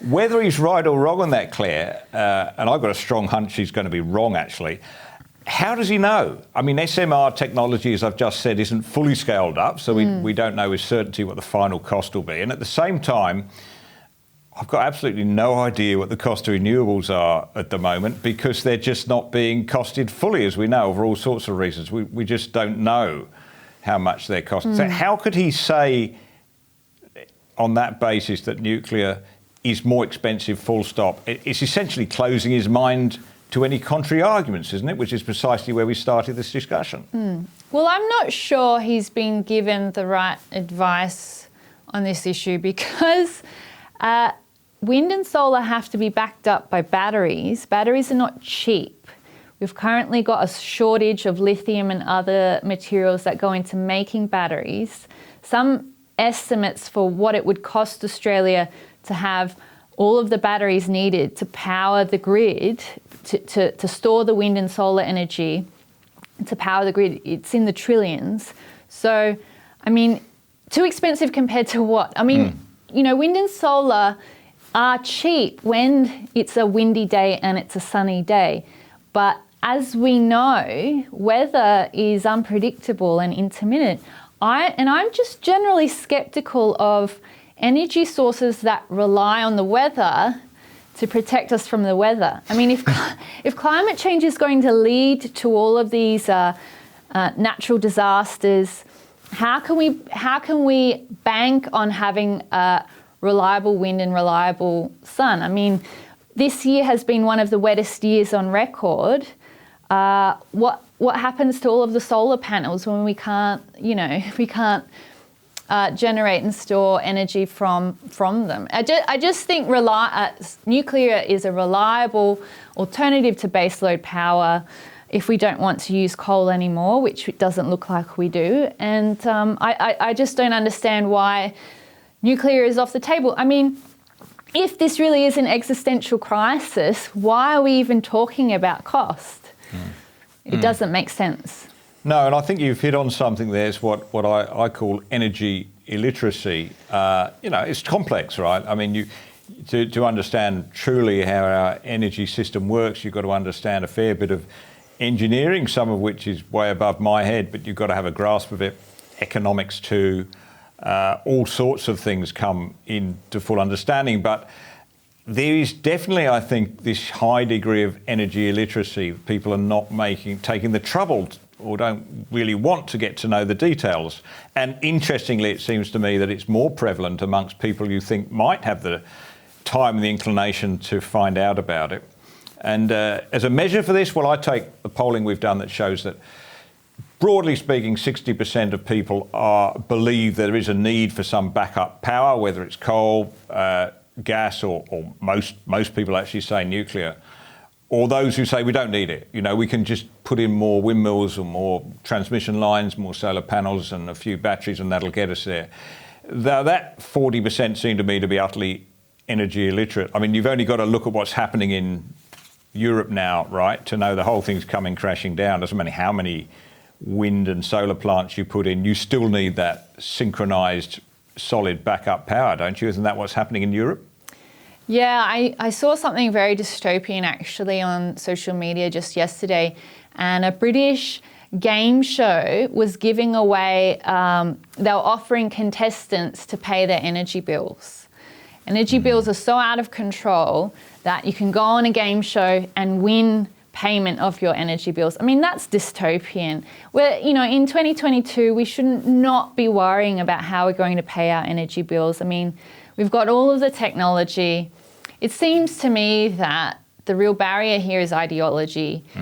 Whether he's right or wrong on that, Claire, and I've got a strong hunch he's going to be wrong, actually, how does he know? I mean, SMR technology, as I've just said, isn't fully scaled up, so we don't know with certainty what the final cost will be. And at the same time, I've got absolutely no idea what the cost of renewables are at the moment, because they're just not being costed fully, as we know, for all sorts of reasons. We just don't know how much they're costing. So how could he say on that basis that nuclear is more expensive, full stop? It's essentially closing his mind to any contrary arguments, isn't it? Which is precisely where we started this discussion. Well, I'm not sure he's been given the right advice on this issue, because wind and solar have to be backed up by batteries. Batteries are not cheap. We've currently got a shortage of lithium and other materials that go into making batteries. Some estimates for what it would cost Australia to have all of the batteries needed to power the grid, to store the wind and solar energy, to power the grid, it's in the trillions. So, I mean, too expensive compared to what? I mean, you know, wind and solar are cheap when it's a windy day and it's a sunny day. But as we know, weather is unpredictable and intermittent. I'm just generally skeptical of energy sources that rely on the weather to protect us from the weather. I mean, if climate change is going to lead to all of these natural disasters, how can we bank on having reliable wind and reliable sun? I mean, this year has been one of the wettest years on record. What happens to all of the solar panels when we can't generate and store energy from them? I just think nuclear is a reliable alternative to baseload power if we don't want to use coal anymore, which it doesn't look like we do. And I just don't understand why nuclear is off the table. I mean, if this really is an existential crisis, why are we even talking about cost? It doesn't make sense. No, and I think you've hit on something there. It's what I call energy illiteracy. It's complex, right? I mean, to understand truly how our energy system works, you've got to understand a fair bit of engineering, some of which is way above my head, but you've got to have a grasp of it. Economics too. All sorts of things come into full understanding, but there is definitely, I think, this high degree of energy illiteracy. People are not taking the trouble or don't really want to get to know the details. And interestingly, it seems to me that it's more prevalent amongst people you think might have the time and the inclination to find out about it. And as a measure for this, well, I take the polling we've done that shows that, broadly speaking, 60% of people believe there is a need for some backup power, whether it's coal, gas, or most people actually say nuclear, or those who say we don't need it. You know, we can just put in more windmills or more transmission lines, more solar panels and a few batteries, and that'll get us there. That 40% seem to me to be utterly energy illiterate. I mean, you've only got to look at what's happening in Europe now, right, to know the whole thing's coming crashing down. Doesn't matter how many wind and solar plants you put in, you still need that synchronized solid backup power, don't you? Isn't that what's happening in Europe? Yeah, I saw something very dystopian actually on social media just yesterday, and a British game show was giving away, they were offering contestants to pay their energy bills. Energy bills are so out of control that you can go on a game show and win payment of your energy bills. I mean, that's dystopian. In 2022, we should not be worrying about how we're going to pay our energy bills. I mean, we've got all of the technology. It seems to me that the real barrier here is ideology.